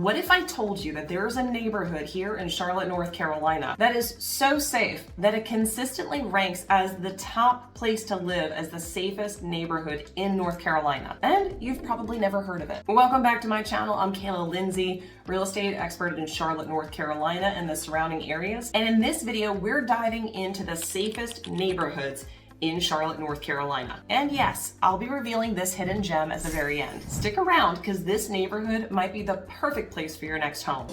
What if I told you that there's a neighborhood here in Charlotte, North Carolina that is so safe that it consistently ranks as the top place to live as the safest neighborhood in North Carolina? And you've probably never heard of it. Welcome back to my channel. I'm Kaila Lindsey, real estate expert in Charlotte, North Carolina and the surrounding areas. And in this video, we're diving into the safest neighborhoods in Charlotte, North Carolina. And yes, I'll be revealing this hidden gem at the very end. Stick around because this neighborhood might be the perfect place for your next home.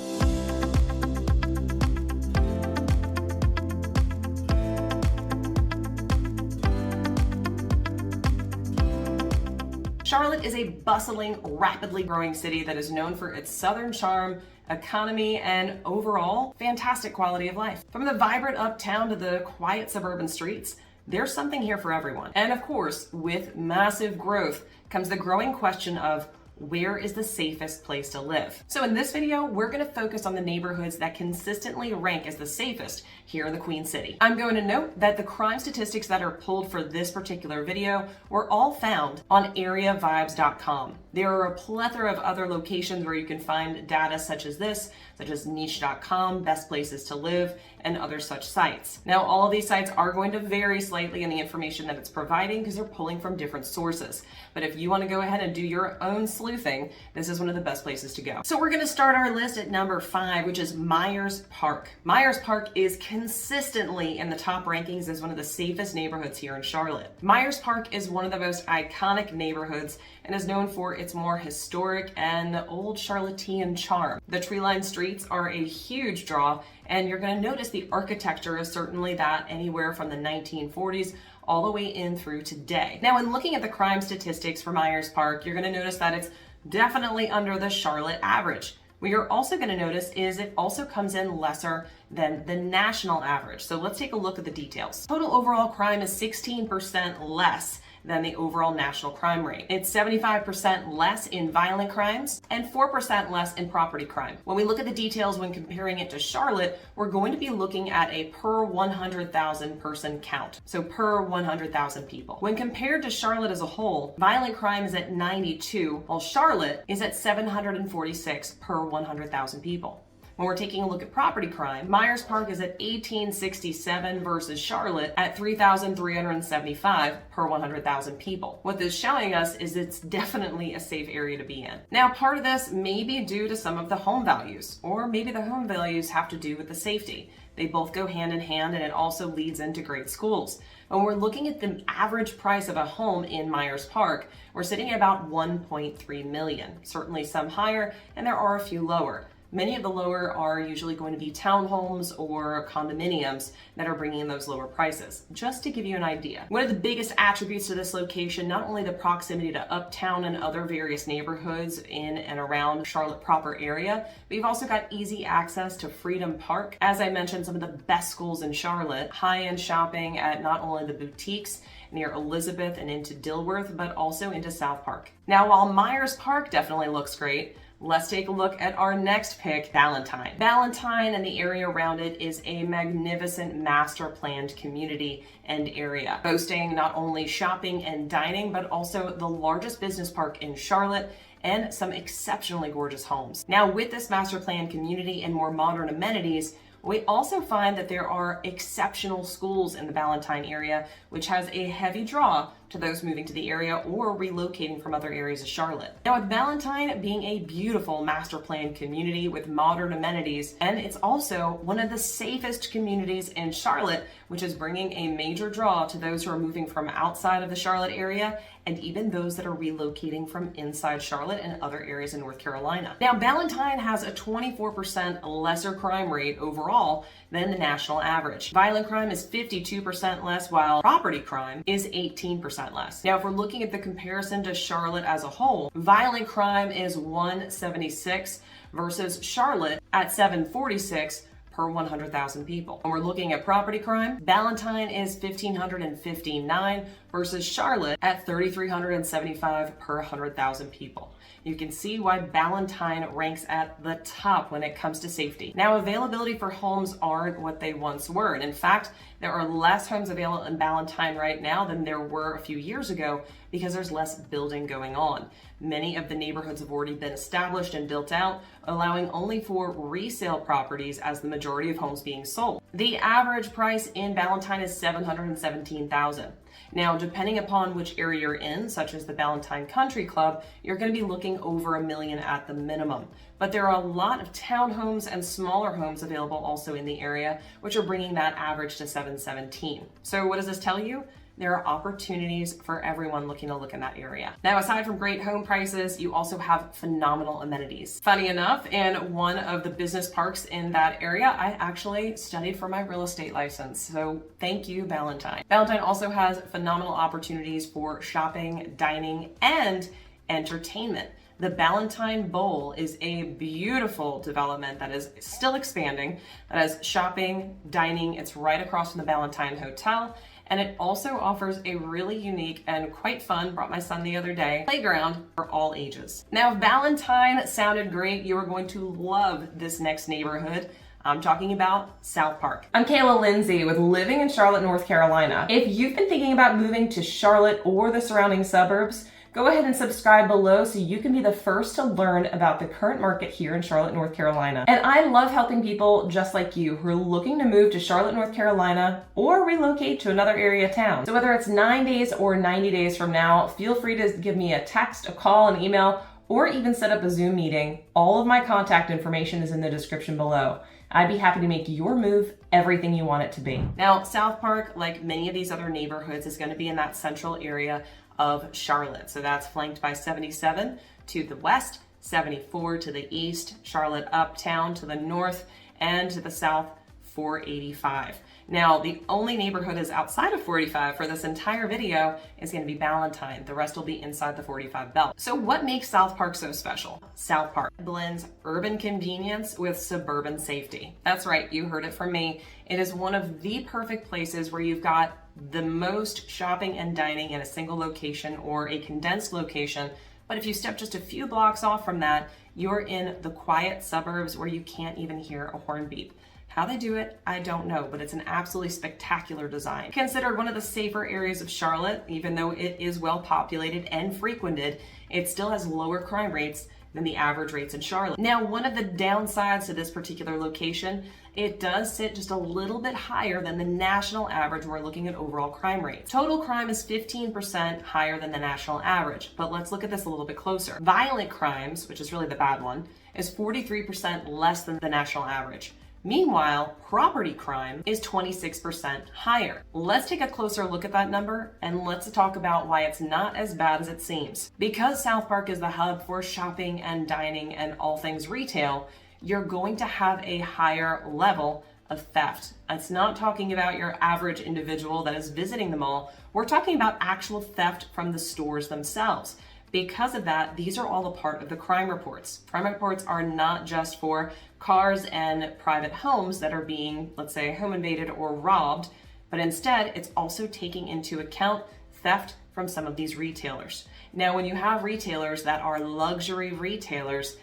Charlotte is a bustling, rapidly growing city that is known for its southern charm, economy, and overall fantastic quality of life. From the vibrant uptown to the quiet suburban streets, there's something here for everyone. And of course, with massive growth comes the growing question of where is the safest place to live? So in this video, we're gonna focus on the neighborhoods that consistently rank as the safest here in the Queen City. I'm going to note that the crime statistics that are pulled for this particular video were all found on areavibes.com. There are a plethora of other locations where you can find data such as this, such as niche.com, best places to live, and other such sites. Now, all of these sites are going to vary slightly in the information that it's providing because they're pulling from different sources. But if you want to go ahead and do your own sleuthing, this is one of the best places to go. So we're going to start our list at number 5, which is Myers Park. Myers Park is consistently in the top rankings as one of the safest neighborhoods here in Charlotte. Myers Park is one of the most iconic neighborhoods and is known for its more historic and old Charlottean charm. The tree-lined streets are a huge draw, and you're going to notice the architecture is certainly that, anywhere from the 1940s all the way in through today. Now, in looking at the crime statistics for Myers Park, you're going to notice that it's definitely under the Charlotte average. What you're also going to notice is it also comes in lesser than the national average. So let's take a look at the details. Total overall crime is 16% less than the overall national crime rate. It's 75% less in violent crimes and 4% less in property crime. When we look at the details when comparing it to Charlotte, we're going to be looking at a per 100,000 person count. So per 100,000 people. When compared to Charlotte as a whole, violent crime is at 92, while Charlotte is at 746 per 100,000 people. When we're taking a look at property crime, Myers Park is at 1867 versus Charlotte at 3,375 per 100,000 people. What this is showing us is it's definitely a safe area to be in. Now, part of this may be due to some of the home values, or maybe the home values have to do with the safety. They both go hand in hand, and it also leads into great schools. When we're looking at the average price of a home in Myers Park, we're sitting at about 1.3 million. Certainly some higher, and there are a few lower. Many of the lower are usually going to be townhomes or condominiums that are bringing in those lower prices. Just to give you an idea. One of the biggest attributes to this location, not only the proximity to uptown and other various neighborhoods in and around Charlotte proper area, but you've also got easy access to Freedom Park. As I mentioned, some of the best schools in Charlotte, high-end shopping at not only the boutiques near Elizabeth and into Dilworth, but also into SouthPark. Now, while Myers Park definitely looks great, let's take a look at our next pick, Ballantyne. Ballantyne and the area around it is a magnificent master planned community and area, boasting not only shopping and dining, but also the largest business park in Charlotte and some exceptionally gorgeous homes. Now, with this master planned community and more modern amenities, we also find that there are exceptional schools in the Ballantyne area, which has a heavy draw to those moving to the area or relocating from other areas of Charlotte. Now, with Ballantyne being a beautiful master planned community with modern amenities, and it's also one of the safest communities in Charlotte, which is bringing a major draw to those who are moving from outside of the Charlotte area and even those that are relocating from inside Charlotte and other areas in North Carolina. Now, Ballantyne has a 24% lesser crime rate overall than the national average. Violent crime is 52% less, while property crime is 18% less. Now, if we're looking at the comparison to Charlotte as a whole, violent crime is 176 versus Charlotte at 746 per 100,000 people. When we're looking at property crime, Ballantyne is 1,559 versus Charlotte at $3,375 per 100,000 people. You can see why Ballantyne ranks at the top when it comes to safety. Now, availability for homes aren't what they once were. And in fact, there are less homes available in Ballantyne right now than there were a few years ago because there's less building going on. Many of the neighborhoods have already been established and built out, allowing only for resale properties as the majority of homes being sold. The average price in Ballantyne is $717,000. Now, depending upon which area you're in, such as the Ballantyne Country Club, you're going to be looking over $1 million at the minimum. But there are a lot of townhomes and smaller homes available also in the area, which are bringing that average to $717,000. So what does this tell you? There are opportunities for everyone looking to look in that area. Now, aside from great home prices, you also have phenomenal amenities. Funny enough, in one of the business parks in that area, I actually studied for my real estate license. So thank you, Ballantyne. Ballantyne also has phenomenal opportunities for shopping, dining, and entertainment. The Ballantyne Bowl is a beautiful development that is still expanding, that has shopping, dining. It's right across from the Ballantyne Hotel. And it also offers a really unique and quite fun, brought my son the other day, playground for all ages. Now, if Ballantyne sounded great, you are going to love this next neighborhood. I'm talking about SouthPark. I'm Kaila Lindsey with Living in Charlotte, North Carolina. If you've been thinking about moving to Charlotte or the surrounding suburbs, go ahead and subscribe below so you can be the first to learn about the current market here in Charlotte, North Carolina. And I love helping people just like you who are looking to move to Charlotte, North Carolina or relocate to another area town. So whether it's 9 days or 90 days from now, feel free to give me a text, a call, an email, or even set up a Zoom meeting. All of my contact information is in the description below. I'd be happy to make your move everything you want it to be. Now, SouthPark, like many of these other neighborhoods, is going to be in that central area of Charlotte. So that's flanked by 77 to the west, 74 to the east, Charlotte Uptown to the north, and to the south, 485. Now, the only neighborhood is outside of 485 for this entire video is going to be Ballantyne. The rest will be inside the 485 belt. So what makes SouthPark so special? SouthPark blends urban convenience with suburban safety. That's right, you heard it from me. It is one of the perfect places where you've got the most shopping and dining in a single location or a condensed location. But if you step just a few blocks off from that, you're in the quiet suburbs where you can't even hear a horn beep. How they do it, I don't know, but it's an absolutely spectacular design. Considered one of the safer areas of Charlotte, even though it is well populated and frequented, it still has lower crime rates than the average rates in Charlotte. Now, one of the downsides to this particular location, it does sit just a little bit higher than the national average when we're looking at overall crime rates. Total crime is 15% higher than the national average, but let's look at this a little bit closer. Violent crimes, which is really the bad one, is 43% less than the national average. Meanwhile, property crime is 26% higher. Let's take a closer look at that number and let's talk about why it's not as bad as it seems. Because SouthPark is the hub for shopping and dining and all things retail, you're going to have a higher level of theft. It's not talking about your average individual that is visiting the mall. We're talking about actual theft from the stores themselves. Because of that, these are all a part of the crime reports. Crime reports are not just for cars and private homes that are being, let's say, home invaded or robbed, but instead it's also taking into account theft from some of these retailers. Now, when you have retailers that are luxury retailers,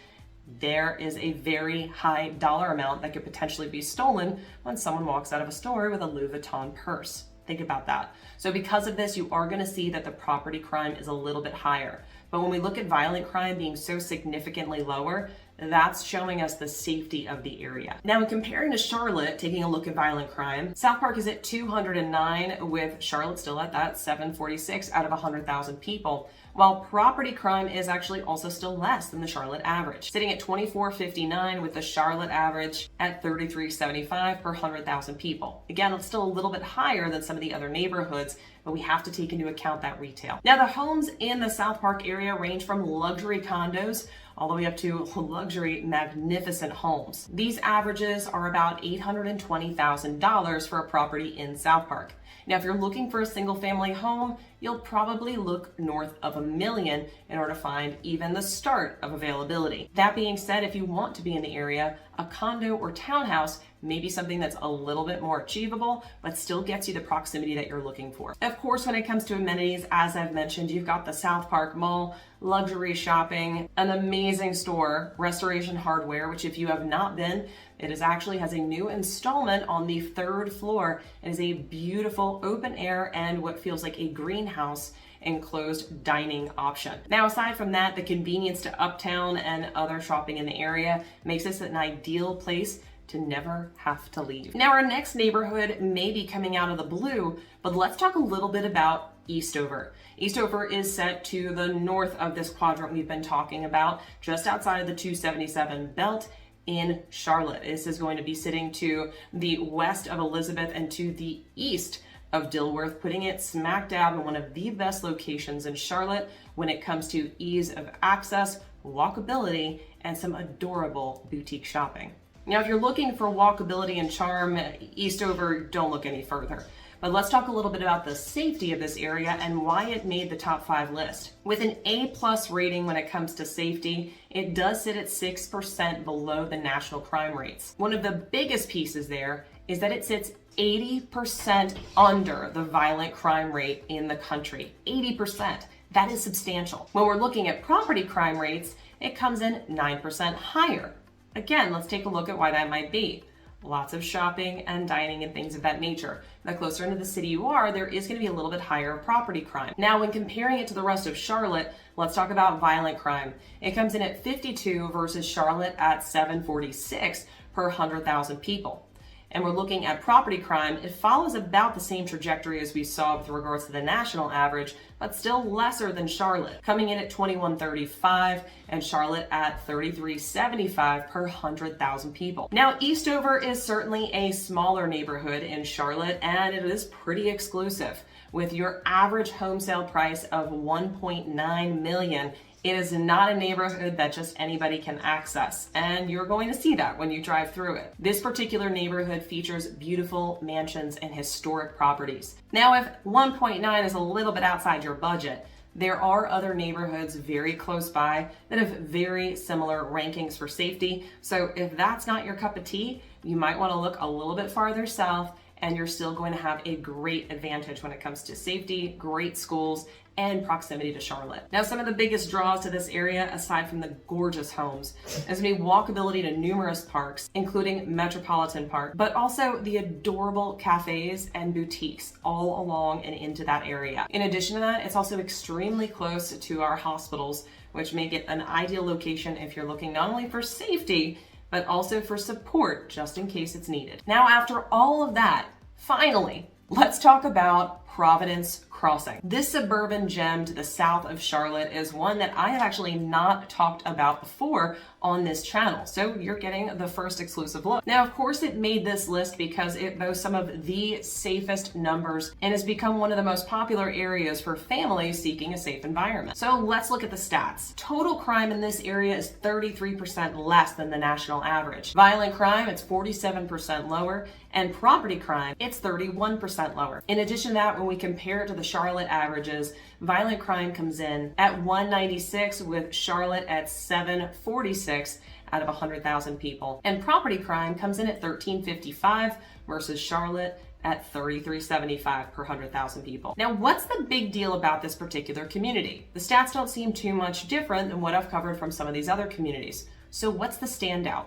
there is a very high dollar amount that could potentially be stolen when someone walks out of a store with a Louis Vuitton purse. Think about that. So because of this, you are going to see that the property crime is a little bit higher. But when we look at violent crime being so significantly lower, that's showing us the safety of the area. Now, in comparing to Charlotte, taking a look at violent crime, SouthPark is at 209, with Charlotte still at that 746 out of 100,000 people, while property crime is actually also still less than the Charlotte average, sitting at 2459 with the Charlotte average at 3375 per 100,000 people. Again, it's still a little bit higher than some of the other neighborhoods, but we have to take into account that retail. Now, the homes in the SouthPark area range from luxury condos all the way up to luxury, magnificent homes. These averages are about $820,000 for a property in SouthPark. Now, if you're looking for a single family home, you'll probably look north of $1 million in order to find even the start of availability. That being said, if you want to be in the area, a condo or townhouse maybe something that's a little bit more achievable, but still gets you the proximity that you're looking for. Of course, when it comes to amenities, as I've mentioned, you've got the SouthPark Mall, luxury shopping, an amazing store, Restoration Hardware, which if you have not been, it actually has a new installment on the 3rd floor. It is a beautiful open air and what feels like a greenhouse enclosed dining option. Now, aside from that, the convenience to Uptown and other shopping in the area makes this an ideal place to never have to leave. Now, our next neighborhood may be coming out of the blue, but let's talk a little bit about Eastover. Eastover is set to the north of this quadrant we've been talking about, just outside of the 277 belt in Charlotte. This is going to be sitting to the west of Elizabeth and to the east of Dilworth, putting it smack dab in one of the best locations in Charlotte when it comes to ease of access, walkability, and some adorable boutique shopping. Now, if you're looking for walkability and charm, Eastover, don't look any further. But let's talk a little bit about the safety of this area and why it made the top 5 list. With an A+ rating when it comes to safety, it does sit at 6% below the national crime rates. One of the biggest pieces there is that it sits 80% under the violent crime rate in the country. 80%. That is substantial. When we're looking at property crime rates, it comes in 9% higher. Again, let's take a look at why that might be. Lots of shopping and dining and things of that nature. The closer into the city you are, there is going to be a little bit higher property crime. Now, when comparing it to the rest of Charlotte, let's talk about violent crime. It comes in at 52 versus Charlotte at 746 per 100,000 people. And we're looking at property crime, it follows about the same trajectory as we saw with regards to the national average, but still lesser than Charlotte, coming in at 2135 and Charlotte at 3375 per 100,000 people. Now, Eastover is certainly a smaller neighborhood in Charlotte, and it is pretty exclusive. With your average home sale price of $1.9 million, it is not a neighborhood that just anybody can access, and you're going to see that when you drive through it. This particular neighborhood features beautiful mansions and historic properties. Now, if 1.9 is a little bit outside your budget, there are other neighborhoods very close by that have very similar rankings for safety. So if that's not your cup of tea, you might want to look a little bit farther south, and you're still going to have a great advantage when it comes to safety, great schools, and proximity to Charlotte. Now, some of the biggest draws to this area, aside from the gorgeous homes, is going to be walkability to numerous parks, including Metropolitan Park, but also the adorable cafes and boutiques all along and into that area. In addition to that, it's also extremely close to our hospitals, which make it an ideal location if you're looking not only for safety, but also for support just in case it's needed. Now, after all of that, finally, let's talk about Providence Crossing. This suburban gem to the south of Charlotte is one that I have actually not talked about before on this channel, so you're getting the first exclusive look. Now, of course, it made this list because it boasts some of the safest numbers and has become one of the most popular areas for families seeking a safe environment. So let's look at the stats. Total crime in this area is 33% less than the national average. Violent crime, it's 47% lower, and property crime, it's 31% lower. In addition to that, when we compare it to the Charlotte averages, violent crime comes in at 196 with Charlotte at 746 out of 100,000 people. And property crime comes in at 1355 versus Charlotte at 3375 per 100,000 people. Now, what's the big deal about this particular community? The stats don't seem too much different than what I've covered from some of these other communities. So what's the standout?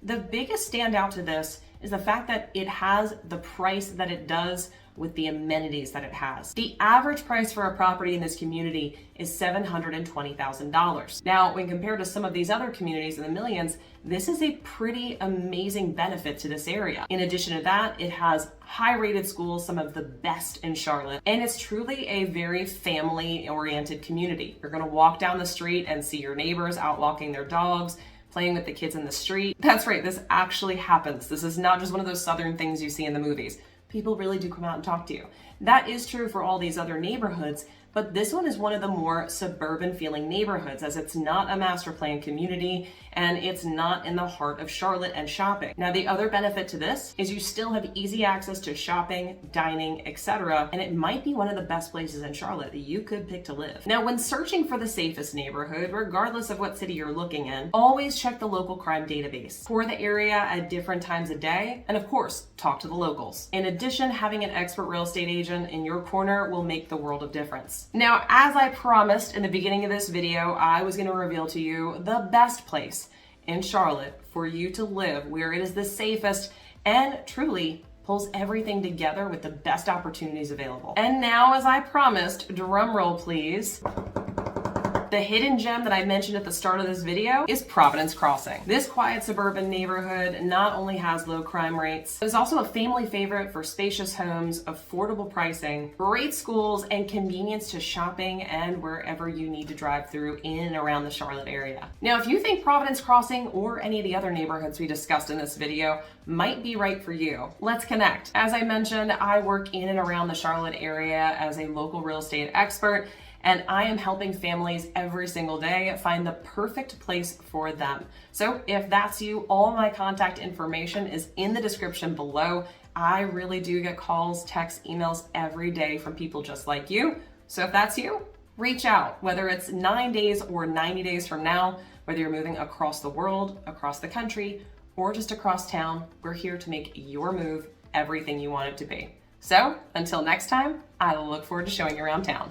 The biggest standout to this is the fact that it has the price that it does with the amenities that it has. The average price for a property in this community is $720,000. Now, when compared to some of these other communities in the millions, this is a pretty amazing benefit to this area. In addition to that, it has high-rated schools, some of the best in Charlotte, and it's truly a very family-oriented community. You're gonna walk down the street and see your neighbors out walking their dogs, playing with the kids in the street. That's right, this actually happens. This is not just one of those southern things you see in the movies. People really do come out and talk to you. That is true for all these other neighborhoods, but this one is one of the more suburban feeling neighborhoods, as it's not a master plan community and it's not in the heart of Charlotte and shopping. Now, the other benefit to this is you still have easy access to shopping, dining, etc., and it might be one of the best places in Charlotte that you could pick to live. Now, when searching for the safest neighborhood, regardless of what city you're looking in, always check the local crime database for the area at different times of day, and of course, talk to the locals. In addition, having an expert real estate agent in your corner will make the world of difference. Now, as I promised in the beginning of this video, I was going to reveal to you the best place in Charlotte for you to live, where it is the safest and truly pulls everything together with the best opportunities available. And now, as I promised, drum roll please. The hidden gem that I mentioned at the start of this video is Providence Crossing. This quiet suburban neighborhood not only has low crime rates, but is also a family favorite for spacious homes, affordable pricing, great schools, and convenience to shopping and wherever you need to drive through in and around the Charlotte area. Now, if you think Providence Crossing or any of the other neighborhoods we discussed in this video might be right for you, let's connect. As I mentioned, I work in and around the Charlotte area as a local real estate expert, and I am helping families every single day find the perfect place for them. So if that's you, all my contact information is in the description below. I really do get calls, texts, emails every day from people just like you. So if that's you, reach out, whether it's 9 days or 90 days from now, whether you're moving across the world, across the country, or just across town, we're here to make your move everything you want it to be. So until next time, I look forward to showing you around town.